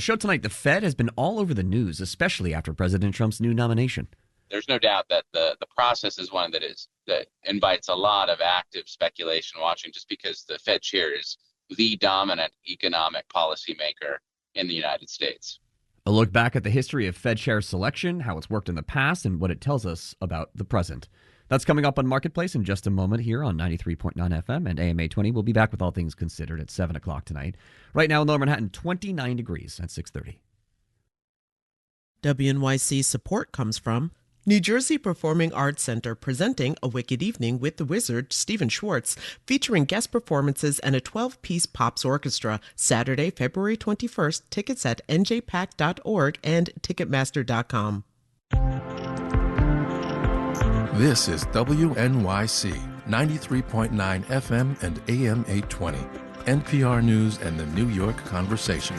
Show tonight, the Fed has been all over the news, especially after President Trump's new nomination. There's no doubt that the process is one that invites a lot of active speculation watching, just because the Fed chair is the dominant economic policymaker in the United States. A look back at the history of Fed chair selection, how it's worked in the past, and what it tells us about the present. That's coming up on Marketplace in just a moment here on 93.9 FM and AM 820. We'll be back with All Things Considered at 7 o'clock tonight. Right now in Lower Manhattan, 29 degrees at 6:30. WNYC support comes from New Jersey Performing Arts Center, presenting A Wicked Evening with the Wizard, Stephen Schwartz, featuring guest performances and a 12-piece pops orchestra. Saturday, February 21st. Tickets at njpac.org and ticketmaster.com. This is WNYC 93.9 FM and AM 820. NPR News and the New York Conversation.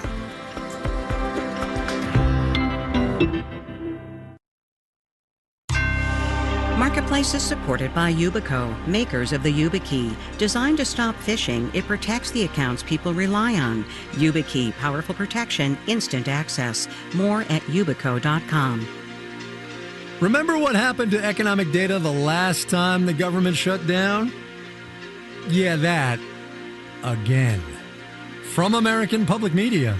Marketplace is supported by Yubico, makers of the YubiKey. Designed to stop phishing, it protects the accounts people rely on. YubiKey, powerful protection, instant access. More at yubico.com. Remember what happened to economic data the last time the government shut down? Yeah, that. Again. From American Public Media,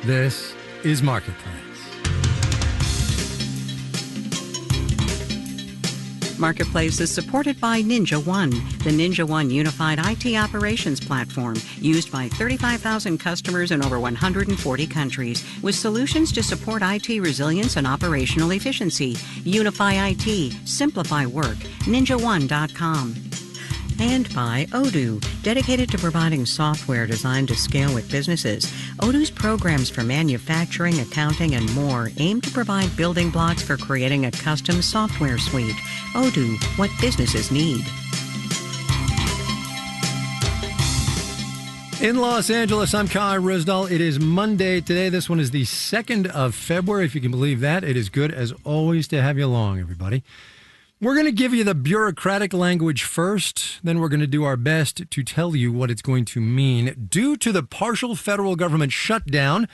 this is Marketplace. Marketplace is supported by NinjaOne, the NinjaOne unified IT operations platform used by 35,000 customers in over 140 countries, with solutions to support IT resilience and operational efficiency. Unify IT, simplify work. NinjaOne.com. And by Odoo, dedicated to providing software designed to scale with businesses. Odoo's programs for manufacturing, accounting, and more aim to provide building blocks for creating a custom software suite. Odoo, what businesses need. In Los Angeles, I'm Kai Ryssdal. It is Monday today. This one is the 2nd of February, if you can believe that. It is good, as always, to have you along, everybody. We're going to give you the bureaucratic language first, then we're going to do our best to tell you what it's going to mean. Due to the partial federal government shutdown,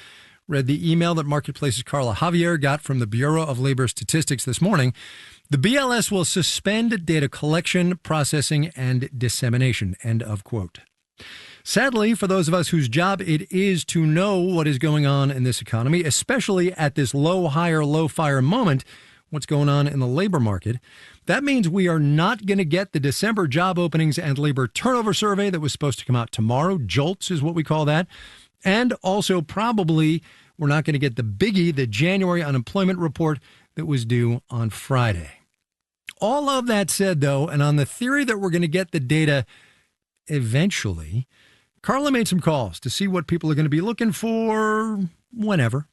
read the email that Marketplace's Carla Javier got from the Bureau of Labor Statistics this morning. The BLS will suspend data collection, processing, and dissemination. End of quote. Sadly, for those of us whose job it is to know what is going on in this economy, especially at this low hire, low fire moment, what's going on in the labor market, that means we are not going to get the December job openings and labor turnover survey that was supposed to come out tomorrow. JOLTS is what we call that. And also probably we're not going to get the biggie, the January unemployment report that was due on Friday. All of that said, though, and on the theory that we're going to get the data eventually, Carla made some calls to see what people are going to be looking for whenever.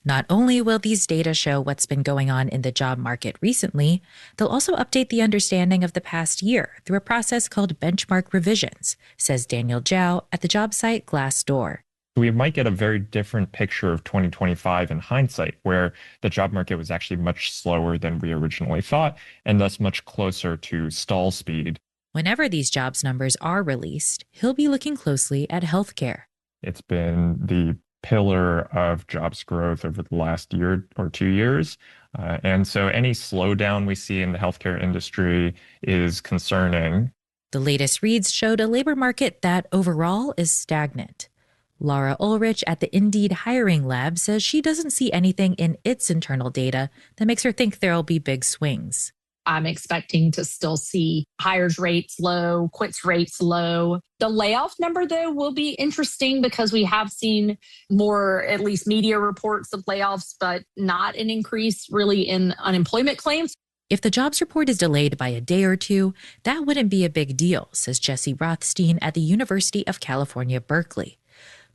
Not only will these data show what's been going on in the job market recently, they'll also update the understanding of the past year through a process called benchmark revisions, says Daniel Zhao at the job site Glassdoor. We might get a very different picture of 2025 in hindsight, where the job market was actually much slower than we originally thought, and thus much closer to stall speed. Whenever these jobs numbers are released, he'll be looking closely at healthcare. It's been the pillar of jobs growth over the last year or 2 years. And so any slowdown we see in the healthcare industry is concerning. The latest reads showed a labor market that overall is stagnant. Laura Ulrich at the Indeed Hiring Lab says she doesn't see anything in its internal data that makes her think there'll be big swings. I'm expecting to still see hires rates low, quits rates low. The layoff number, though, will be interesting because we have seen more, at least media reports of layoffs, but not an increase really in unemployment claims. If the jobs report is delayed by a day or two, that wouldn't be a big deal, says Jesse Rothstein at the University of California, Berkeley.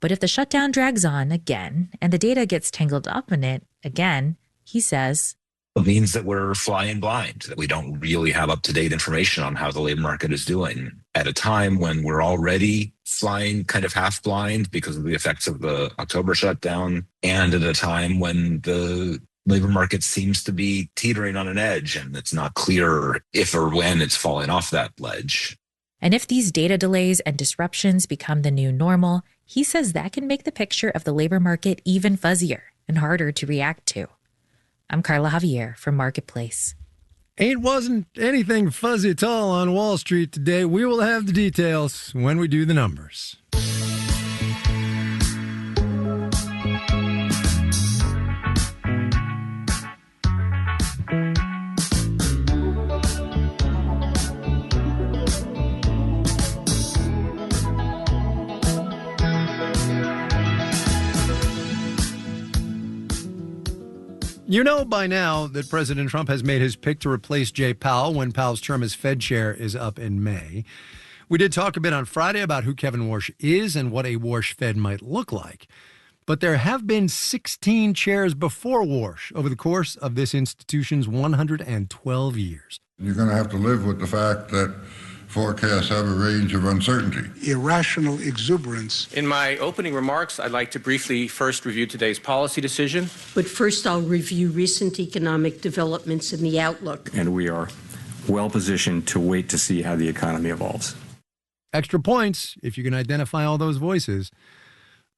But if the shutdown drags on again and the data gets tangled up in it again, he says, it means that we're flying blind, that we don't really have up-to-date information on how the labor market is doing at a time when we're already flying kind of half blind because of the effects of the October shutdown, and at a time when the labor market seems to be teetering on an edge and it's not clear if or when it's falling off that ledge. And if these data delays and disruptions become the new normal, He says that can make the picture of the labor market even fuzzier and harder to react to. I'm Carla Javier from Marketplace. Wasn't anything fuzzy at all on Wall Street today. We will have the details when we do the numbers. You know by now that President Trump has made his pick to replace Jay Powell when Powell's term as Fed chair is up in May. We did talk a bit on Friday about who Kevin Warsh is and what a Warsh Fed might look like. But there have been 16 chairs before Warsh over the course of this institution's 112 years. You're going to have to live with the fact that forecasts have a range of uncertainty. Irrational exuberance. In my opening remarks, I'd like to briefly first review today's policy decision. But first, I'll review recent economic developments in the outlook. And we are well positioned to wait to see how the economy evolves. Extra points if you can identify all those voices.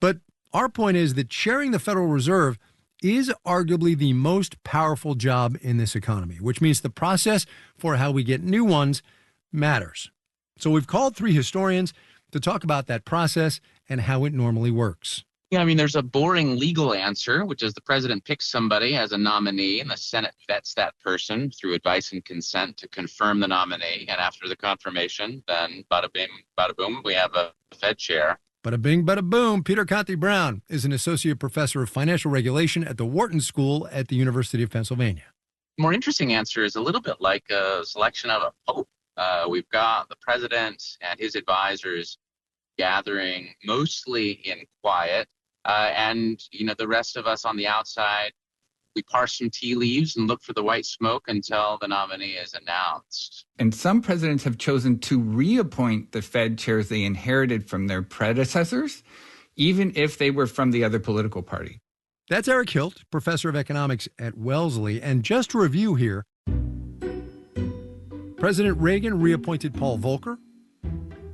But our point is that chairing the Federal Reserve is arguably the most powerful job in this economy, which means the process for how we get new ones matters. So we've called 3 historians to talk about that process and how it normally works. Yeah, I mean, there's a boring legal answer, which is the president picks somebody as a nominee and the Senate vets that person through advice and consent to confirm the nominee. And after the confirmation, then bada bing, bada boom, we have a Fed chair. Bada bing, bada boom. Peter Conti-Brown is an associate professor of financial regulation at the Wharton School at the University of Pennsylvania. The more interesting answer is a little bit like a selection of a pope. We've got the president and his advisors gathering mostly in quiet. And, the rest of us on the outside, we parse some tea leaves and look for the white smoke until the nominee is announced. And some presidents have chosen to reappoint the Fed chairs they inherited from their predecessors, even if they were from the other political party. That's Eric Hilt, professor of economics at Wellesley. And just to review here, President Reagan reappointed Paul Volcker,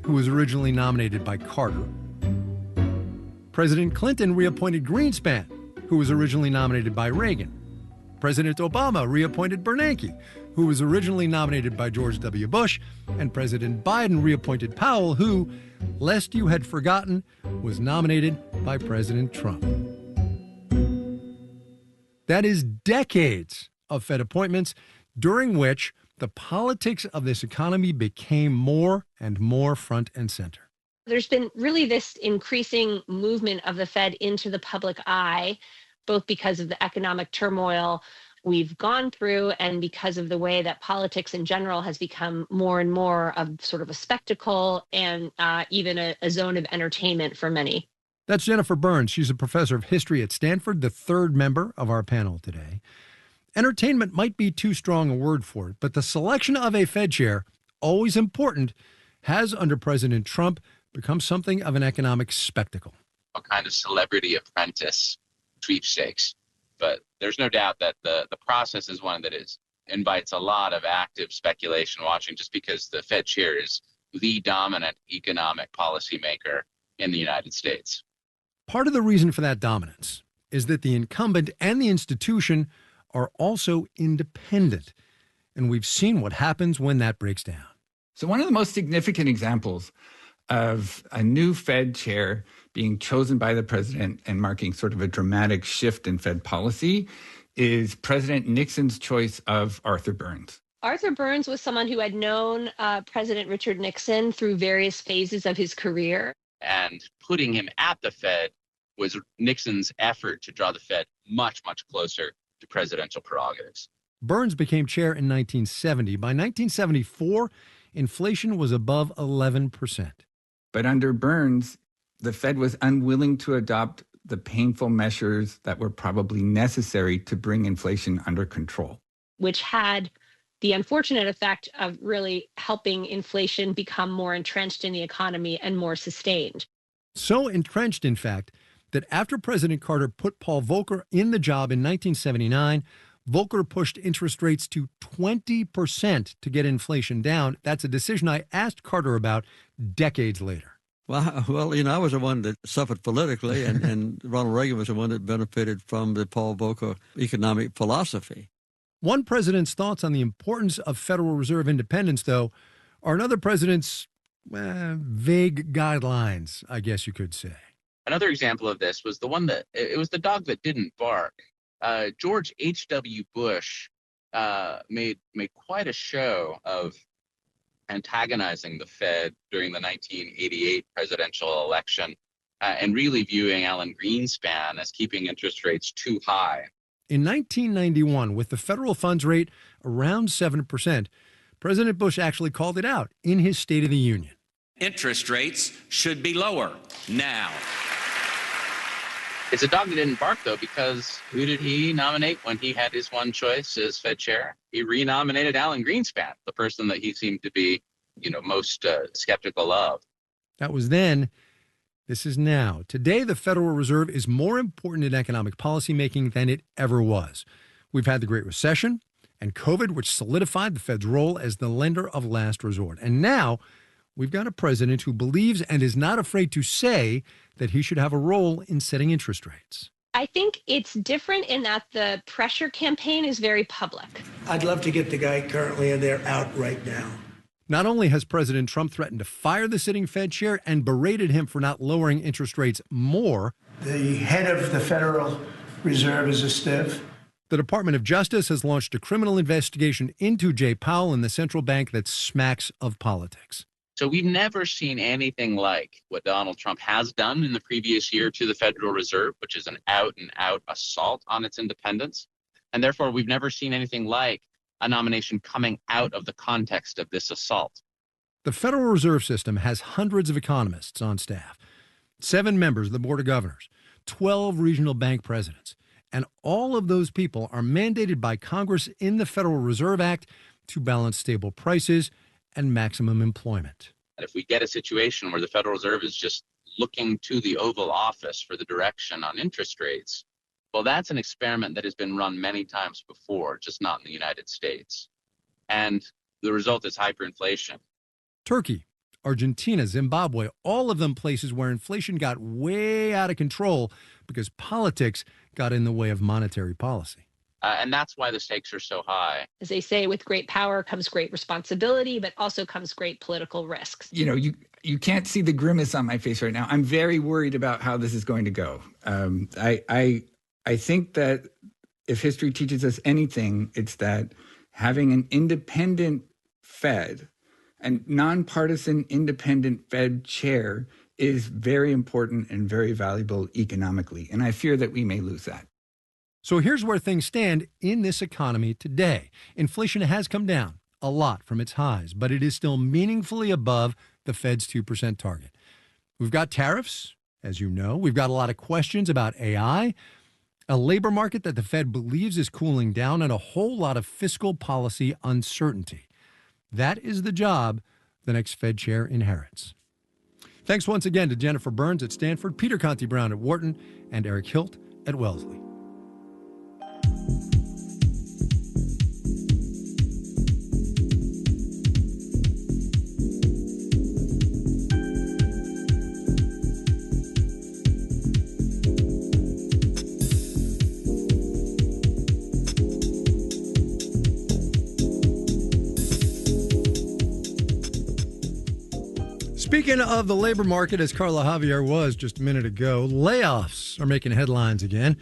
who was originally nominated by Carter. President Clinton reappointed Greenspan, who was originally nominated by Reagan. President Obama reappointed Bernanke, who was originally nominated by George W. Bush. And President Biden reappointed Powell, who, lest you had forgotten, was nominated by President Trump. That is decades of Fed appointments during which the politics of this economy became more and more front and center. There's been really this increasing movement of the Fed into the public eye, both because of the economic turmoil we've gone through and because of the way that politics in general has become more and more of sort of a spectacle and even a zone of entertainment for many. That's Jennifer Burns. She's a professor of history at Stanford, the third member of our panel today. Entertainment might be too strong a word for it, but the selection of a Fed chair, always important, has under President Trump become something of an economic spectacle. A kind of celebrity apprentice sweepstakes. But there's no doubt that the process is one that invites a lot of active speculation watching, just because the Fed chair is the dominant economic policymaker in the United States. Part of the reason for that dominance is that the incumbent and the institution are also independent. And we've seen what happens when that breaks down. So one of the most significant examples of a new Fed chair being chosen by the president and marking sort of a dramatic shift in Fed policy is President Nixon's choice of Arthur Burns. Arthur Burns was someone who had known President Richard Nixon through various phases of his career. And putting him at the Fed was Nixon's effort to draw the Fed much, much closer to presidential prerogatives. Burns became chair in 1970. By 1974, inflation was above 11%. But under Burns, the Fed was unwilling to adopt the painful measures that were probably necessary to bring inflation under control, which had the unfortunate effect of really helping inflation become more entrenched in the economy and more sustained. So entrenched, in fact, that after President Carter put Paul Volcker in the job in 1979, Volcker pushed interest rates to 20% to get inflation down. That's a decision I asked Carter about decades later. Well, I was the one that suffered politically, and Ronald Reagan was the one that benefited from the Paul Volcker economic philosophy. One president's thoughts on the importance of Federal Reserve independence, though, are another president's vague guidelines, I guess you could say. Another example of this was it was the dog that didn't bark. George H.W. Bush made quite a show of antagonizing the Fed during the 1988 presidential election and really viewing Alan Greenspan as keeping interest rates too high. In 1991, with the federal funds rate around 7%, President Bush actually called it out in his State of the Union. Interest rates should be lower now. It's a dog that didn't bark, though, because who did he nominate when he had his one choice as Fed chair? He renominated Alan Greenspan, the person that he seemed to be, most skeptical of. That was then. This is now. Today, the Federal Reserve is more important in economic policymaking than it ever was. We've had the Great Recession and COVID, which solidified the Fed's role as the lender of last resort. And now we've got a president who believes and is not afraid to say that he should have a role in setting interest rates. I think it's different in that the pressure campaign is very public. I'd love to get the guy currently in there out right now. Not only has President Trump threatened to fire the sitting Fed chair and berated him for not lowering interest rates more, The head of the Federal Reserve is a stiff. The Department of Justice has launched a criminal investigation into Jay Powell and the central bank that smacks of politics. So we've never seen anything like what Donald Trump has done in the previous year to the Federal Reserve, which is an out-and-out assault on its independence. And therefore, we've never seen anything like a nomination coming out of the context of this assault. The Federal Reserve System has hundreds of economists on staff, 7 members of the Board of Governors, 12 regional bank presidents, and all of those people are mandated by Congress in the Federal Reserve Act to balance stable prices and maximum employment. And if we get a situation where the Federal Reserve is just looking to the Oval Office for the direction on interest rates, well, that's an experiment that has been run many times before, just not in the United States. And the result is hyperinflation. Turkey, Argentina, Zimbabwe, all of them places where inflation got way out of control because politics got in the way of monetary policy. And that's why the stakes are so high. As they say, with great power comes great responsibility, but also comes great political risks. You can't see the grimace on my face right now. I'm very worried about how this is going to go. I think that if history teaches us anything, it's that having an independent Fed and nonpartisan independent Fed chair is very important and very valuable economically. And I fear that we may lose that. So here's where things stand in this economy today. Inflation has come down a lot from its highs, but it is still meaningfully above the Fed's 2% target. We've got tariffs, as you know. We've got a lot of questions about AI, a labor market that the Fed believes is cooling down, and a whole lot of fiscal policy uncertainty. That is the job the next Fed chair inherits. Thanks once again to Jennifer Burns at Stanford, Peter Conti Brown at Wharton, and Eric Hilt at Wellesley. Speaking of the labor market, as Carla Javier was just a minute ago, layoffs are making headlines again.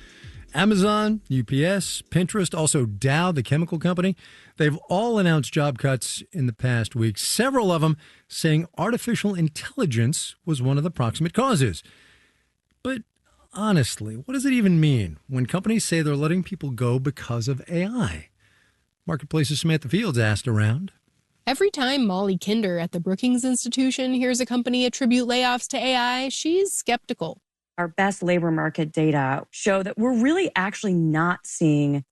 Amazon, UPS, Pinterest, also Dow, the chemical company, they've all announced job cuts in the past week, several of them saying artificial intelligence was one of the proximate causes. But honestly, what does it even mean when companies say they're letting people go because of AI? Marketplace's Samantha Fields asked around. Every time Molly Kinder at the Brookings Institution hears a company attribute layoffs to AI, she's skeptical. Our best labor market data show that we're really actually not seeing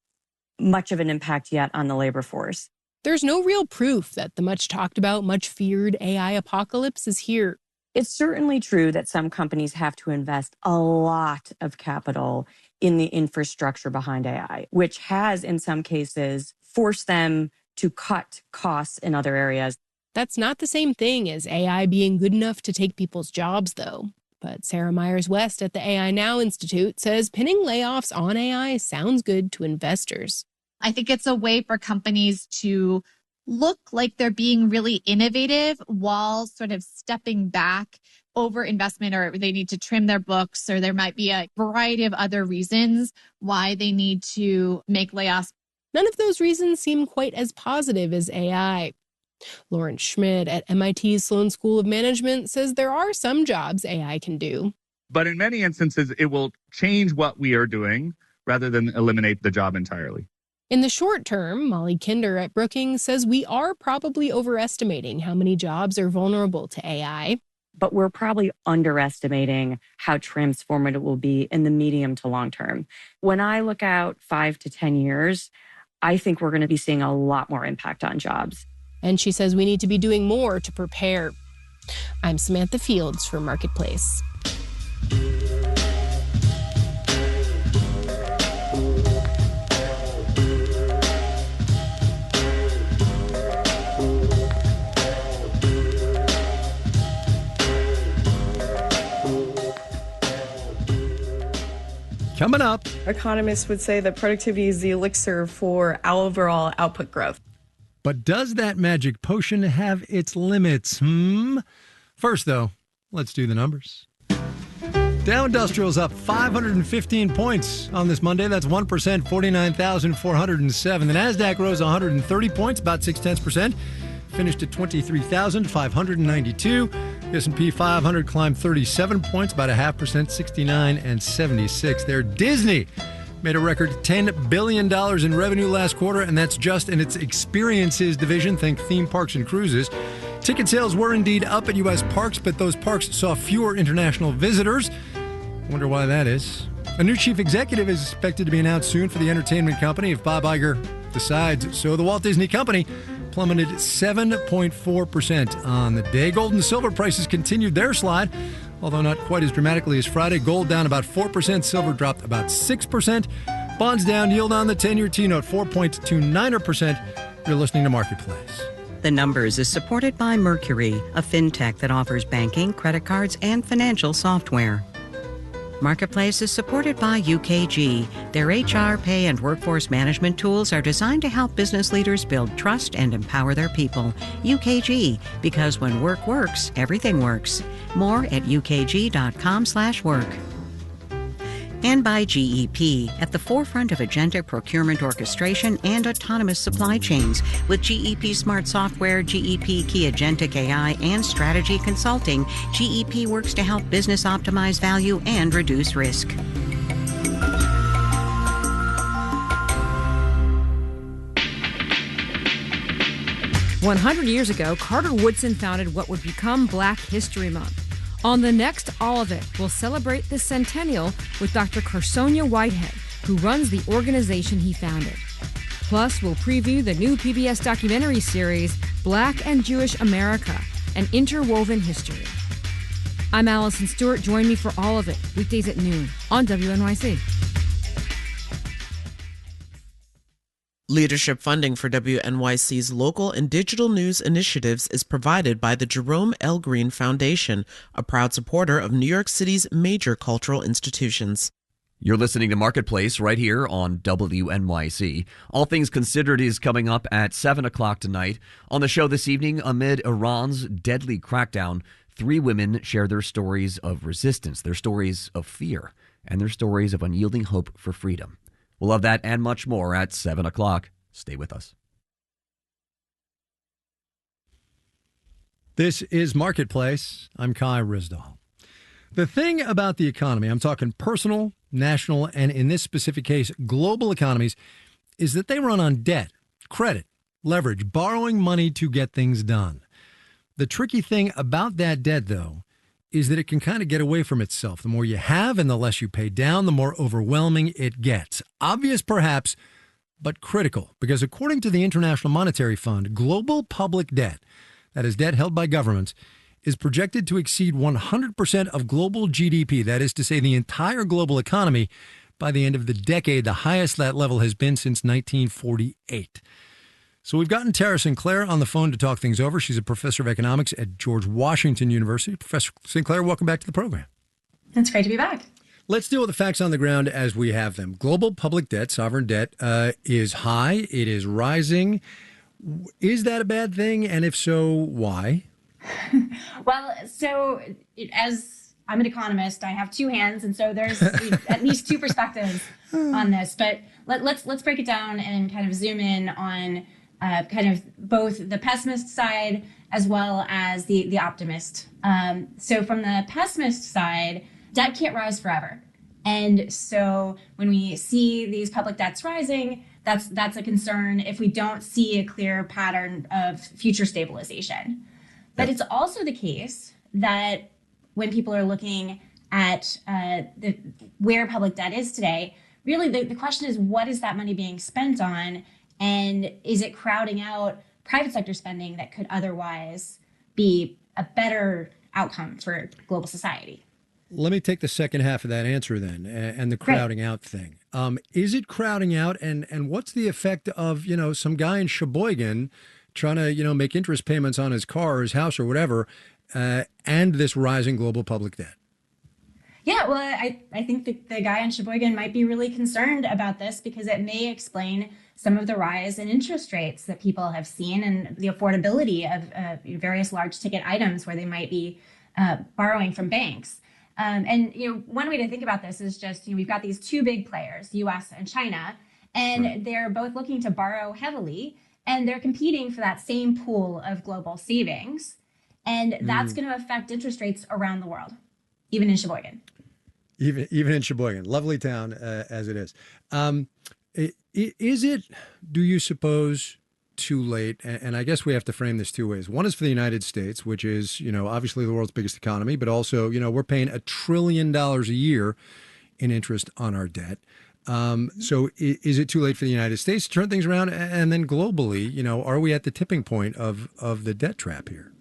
much of an impact yet on the labor force. There's no real proof that the much talked about, much feared AI apocalypse is here. It's certainly true that some companies have to invest a lot of capital in the infrastructure behind AI, which has in some cases forced them to cut costs in other areas. That's not the same thing as AI being good enough to take people's jobs, though. But Sarah Myers-West at the AI Now Institute says pinning layoffs on AI sounds good to investors. I think it's a way for companies to look like they're being really innovative while sort of stepping back over investment, or they need to trim their books, or there might be a variety of other reasons why they need to make layoffs. None of those reasons seem quite as positive as AI. Lawrence Schmidt at MIT's Sloan School of Management says there are some jobs AI can do. But in many instances, it will change what we are doing rather than eliminate the job entirely. In the short term, Molly Kinder at Brookings says we are probably overestimating how many jobs are vulnerable to AI. But we're probably underestimating how transformative it will be in the medium to long term. When I look out 5 to 10 years, I think we're going to be seeing a lot more impact on jobs. And she says we need to be doing more to prepare. I'm Samantha Fields for Marketplace. Coming up, economists would say that productivity is the elixir for overall output growth. But does that magic potion have its limits? First, though, let's do the numbers. Dow Industrial's up 515 points on this Monday. That's 1%, 49,407. The NASDAQ rose 130 points, about 0.6%. Finished at 23,592. The S&P 500 climbed 37 points, about 0.5%, 69 and 76. There, Disney made a record $10 billion in revenue last quarter, and that's just in its experiences division. Think theme parks and cruises. Ticket sales were indeed up at U.S. parks, but those parks saw fewer international visitors. Wonder why that is. A new chief executive is expected to be announced soon for the entertainment company if Bob Iger decides so. The Walt Disney Company plummeted 7.4% on the day. Gold and silver prices continued their slide, although not quite as dramatically as Friday. Gold down about 4%, silver dropped about 6%. Bonds down, yield on the 10-year T-note 4.29%. You're listening to Marketplace. The Numbers is supported by Mercury, a fintech that offers banking, credit cards, and financial software. Marketplace is supported by UKG. Their HR, pay, and workforce management tools are designed to help business leaders build trust and empower their people. UKG, because when work works, everything works. More at ukg.com/work. And by GEP, at the forefront of agentic procurement orchestration and autonomous supply chains. With GEP Smart Software, GEP Key Agentic AI, and Strategy Consulting, GEP works to help business optimize value and reduce risk. "100 years ago, Carter Woodson founded what would become Black History Month. On the next All of It, we'll celebrate this centennial with Dr. Carsonia Whitehead, who runs the organization he founded. Plus, we'll preview the new PBS documentary series, Black and Jewish America, an interwoven history. I'm Allison Stewart. Join me for All of It, weekdays at noon on WNYC. Leadership funding for WNYC's local and digital news initiatives is provided by the Jerome L. Green Foundation, a proud supporter of New York City's major cultural institutions. You're listening to Marketplace right here on WNYC. All Things Considered is coming up at 7 o'clock tonight. On the show this evening, amid Iran's deadly crackdown, 3 women share their stories of resistance, their stories of fear, and their stories of unyielding hope for freedom. We'll have that and much more at 7 o'clock. Stay with us. This is Marketplace. I'm Kai Ryssdal. The thing about the economy, I'm talking personal, national, and in this specific case, global economies, is that they run on debt, credit, leverage, borrowing money to get things done. The tricky thing about that debt, though, is that it can kind of get away from itself. The more you have and the less you pay down, the more overwhelming it gets. Obvious, perhaps, but critical, because according to the International Monetary Fund, global public debt, that is debt held by governments, is projected to exceed 100% of global GDP, that is to say the entire global economy, by the end of the decade, the highest that level has been since 1948. So we've gotten Tara Sinclair on the phone to talk things over. She's a professor of economics at George Washington University. Professor Sinclair, welcome back to the program. It's great to be back. Let's deal with the facts on the ground as we have them. Global public debt, sovereign debt, is high. It is rising. Is that a bad thing? And if so, why? Well, so as I'm an economist, I have two hands, and so there's at least two perspectives on this. But let's break it down and kind of zoom in on kind of both the pessimist side as well as the optimist. So from the pessimist side, debt can't rise forever. And so when we see these public debts rising, that's a concern if we don't see a clear pattern of future stabilization. But it's also the case that when people are looking at where public debt is today, really the question is, what is that money being spent on? And is it crowding out private sector spending that could otherwise be a better outcome for global society? Let me take the second half of that answer then, and the crowding out thing. Is it crowding out, and what's the effect of, some guy in Sheboygan trying to, make interest payments on his car or his house or whatever, and this rising global public debt? Yeah, well, I think the guy in Sheboygan might be really concerned about this because it may explain some of the rise in interest rates that people have seen and the affordability of various large ticket items where they might be borrowing from banks. And one way to think about this is just, we've got these two big players, U.S. and China, and they're both looking to borrow heavily, and they're competing for that same pool of global savings. And that's going to affect interest rates around the world, even in Sheboygan. Even in Sheboygan, lovely town as it is. Is it, do you suppose, too late? And I guess we have to frame this two ways. One is for the United States, which is, obviously the world's biggest economy, but also, we're paying $1 trillion a year in interest on our debt. So is it too late for the United States to turn things around? And then globally, are we at the tipping point of the debt trap here?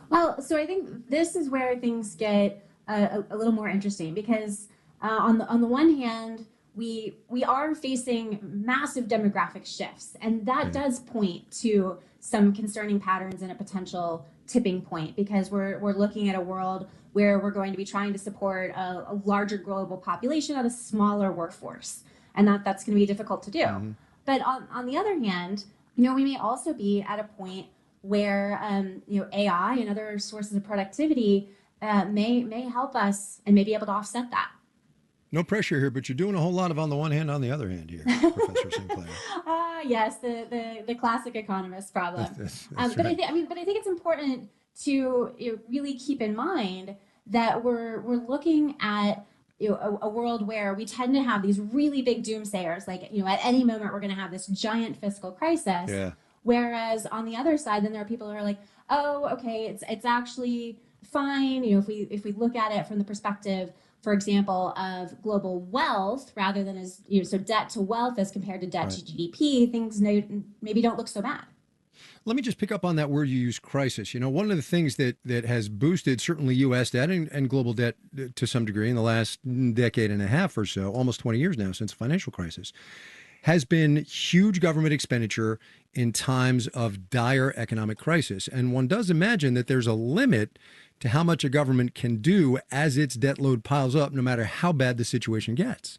Well, so I think this is where things get a little more interesting because on the one hand, we are facing massive demographic shifts, and that does point to some concerning patterns and a potential tipping point because we're looking at a world where we're going to be trying to support a larger global population at a smaller workforce, and that's going to be difficult to do. But on the other hand, we may also be at a point where AI and other sources of productivity may help us and may be able to offset that. No pressure here, but you're doing a whole lot of on the one hand, on the other hand here, Professor Sinclair. Yes, the classic economist problem. That's but right. I think it's important to really keep in mind that we're looking at a world where we tend to have these really big doomsayers, like at any moment we're going to have this giant fiscal crisis. Yeah. Whereas on the other side, then there are people who are like, oh, okay, it's actually fine. If we look at it from the perspective, for example, of global wealth rather than as so debt to wealth as compared to debt to GDP, things maybe don't look so bad. Let me just pick up on that word you used, crisis. One of the things that has boosted certainly U.S. debt and global debt to some degree in the last decade and a half or so, almost 20 years now since the financial crisis, has been huge government expenditure in times of dire economic crisis. And one does imagine that there's a limit to how much a government can do as its debt load piles up, no matter how bad the situation gets.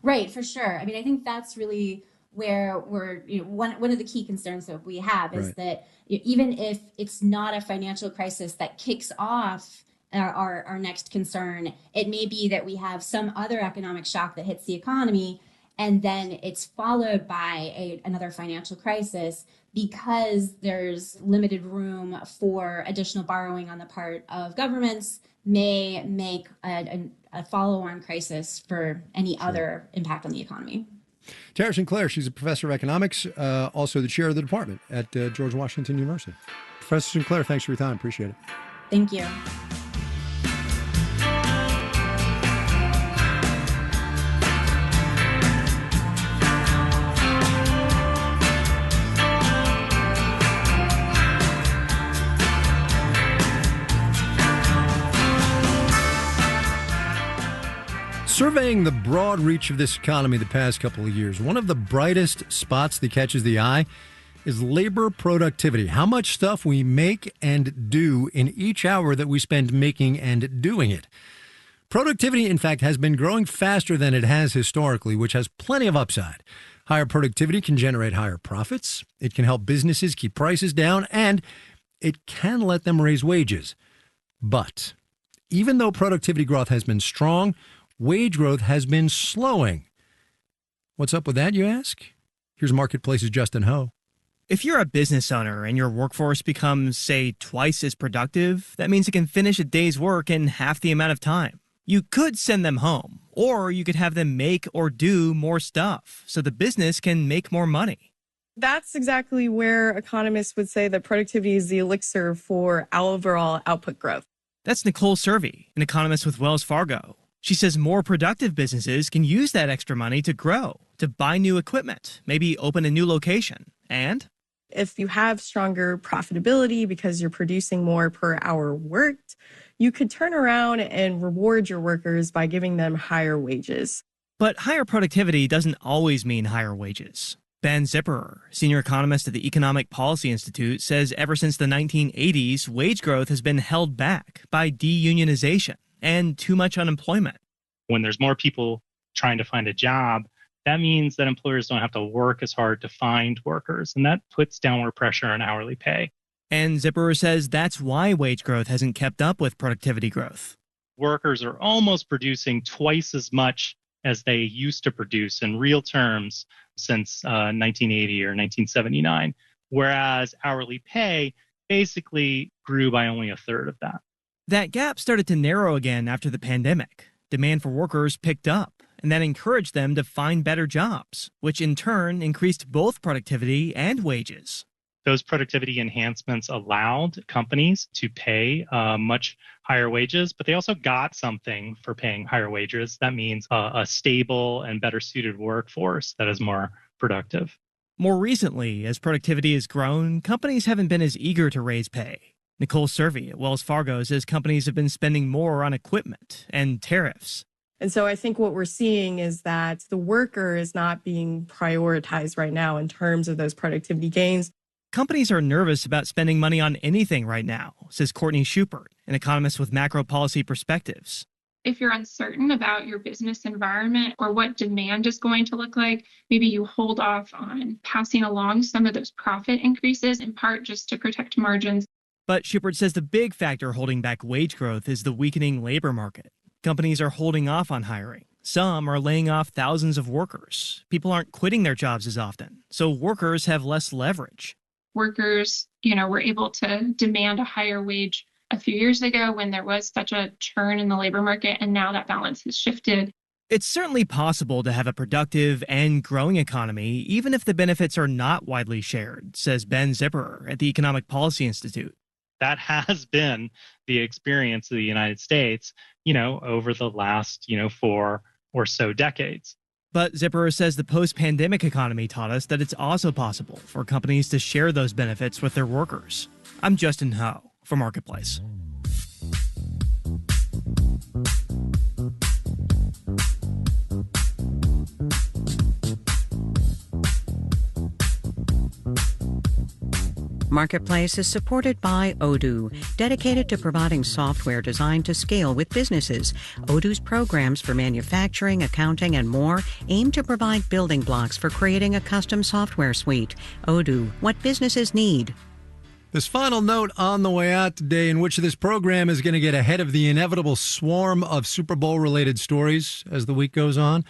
Right, for sure. I mean, I think that's really where we're, one of the key concerns that we have is that even if it's not a financial crisis that kicks off our next concern, it may be that we have some other economic shock that hits the economy, and then it's followed by another financial crisis because there's limited room for additional borrowing on the part of governments may make a follow-on crisis for any other impact on the economy. Tara Sinclair, she's a professor of economics, also the chair of the department at George Washington University. Professor Sinclair, thanks for your time. Appreciate it. Thank you. Surveying the broad reach of this economy the past couple of years, one of the brightest spots that catches the eye is labor productivity. How much stuff we make and do in each hour that we spend making and doing it. Productivity, in fact, has been growing faster than it has historically, which has plenty of upside. Higher productivity can generate higher profits. It can help businesses keep prices down, and it can let them raise wages. But even though productivity growth has been strong, wage growth has been slowing. What's up with that, you ask? Here's Marketplace's Justin Ho. If you're a business owner and your workforce becomes, say, twice as productive, that means it can finish a day's work in half the amount of time. You could send them home, or you could have them make or do more stuff so the business can make more money. That's exactly where economists would say that productivity is the elixir for overall output growth. That's Nicole Cervi, an economist with Wells Fargo. She says more productive businesses can use that extra money to grow, to buy new equipment, maybe open a new location. And if you have stronger profitability because you're producing more per hour worked, you could turn around and reward your workers by giving them higher wages. But higher productivity doesn't always mean higher wages. Ben Zipperer, senior economist at the Economic Policy Institute, says ever since the 1980s, wage growth has been held back by deunionization and too much unemployment. When there's more people trying to find a job, that means that employers don't have to work as hard to find workers, and that puts downward pressure on hourly pay. And Zipperer says that's why wage growth hasn't kept up with productivity growth. Workers are almost producing twice as much as they used to produce in real terms since 1980 or 1979, whereas hourly pay basically grew by only a third of that. That gap started to narrow again after the pandemic. Demand for workers picked up, and that encouraged them to find better jobs, which in turn increased both productivity and wages. Those productivity enhancements allowed companies to pay much higher wages, but they also got something for paying higher wages. That means a stable and better suited workforce that is more productive. More recently, as productivity has grown, companies haven't been as eager to raise pay. Nicole Cervi at Wells Fargo says companies have been spending more on equipment and tariffs. And so I think what we're seeing is that the worker is not being prioritized right now in terms of those productivity gains. Companies are nervous about spending money on anything right now, says Courtney Schubert, an economist with Macro Policy Perspectives. If you're uncertain about your business environment or what demand is going to look like, maybe you hold off on passing along some of those profit increases, in part just to protect margins. But Schubert says the big factor holding back wage growth is the weakening labor market. Companies are holding off on hiring. Some are laying off thousands of workers. People aren't quitting their jobs as often, so workers have less leverage. Workers, were able to demand a higher wage a few years ago when there was such a churn in the labor market, and now that balance has shifted. It's certainly possible to have a productive and growing economy, even if the benefits are not widely shared, says Ben Zipperer at the Economic Policy Institute. That has been the experience of the United States, over the last, 4 or so decades. But Zipperer says the post-pandemic economy taught us that it's also possible for companies to share those benefits with their workers. I'm Justin Ho for Marketplace. Marketplace is supported by Odoo, dedicated to providing software designed to scale with businesses. Odoo's programs for manufacturing, accounting, and more aim to provide building blocks for creating a custom software suite. Odoo, what businesses need. This final note on the way out today, in which this program is going to get ahead of the inevitable swarm of Super Bowl-related stories as the week goes on.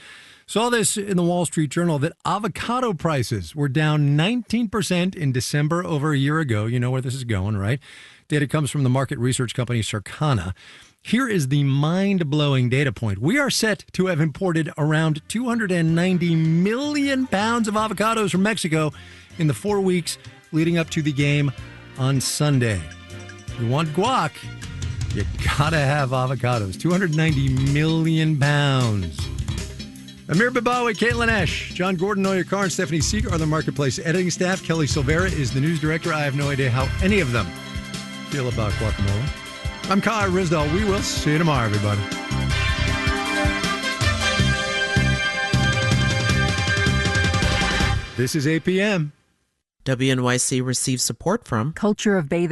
Saw this in the Wall Street Journal that avocado prices were down 19% in December over a year ago. You know where this is going, right? Data comes from the market research company Circana. Here is the mind-blowing data point. We are set to have imported around 290 million pounds of avocados from Mexico in the 4 weeks leading up to the game on Sunday. If you want guac, you gotta have avocados. 290 million pounds. Amir Babawi, Caitlin Esch, John Gordon, Noya Carr, and Stephanie Seeger are the Marketplace editing staff. Kelly Silvera is the news director. I have no idea how any of them feel about guacamole. I'm Kai Rizdal. We will see you tomorrow, everybody. This is APM. WNYC receives support from Culture of Bathing.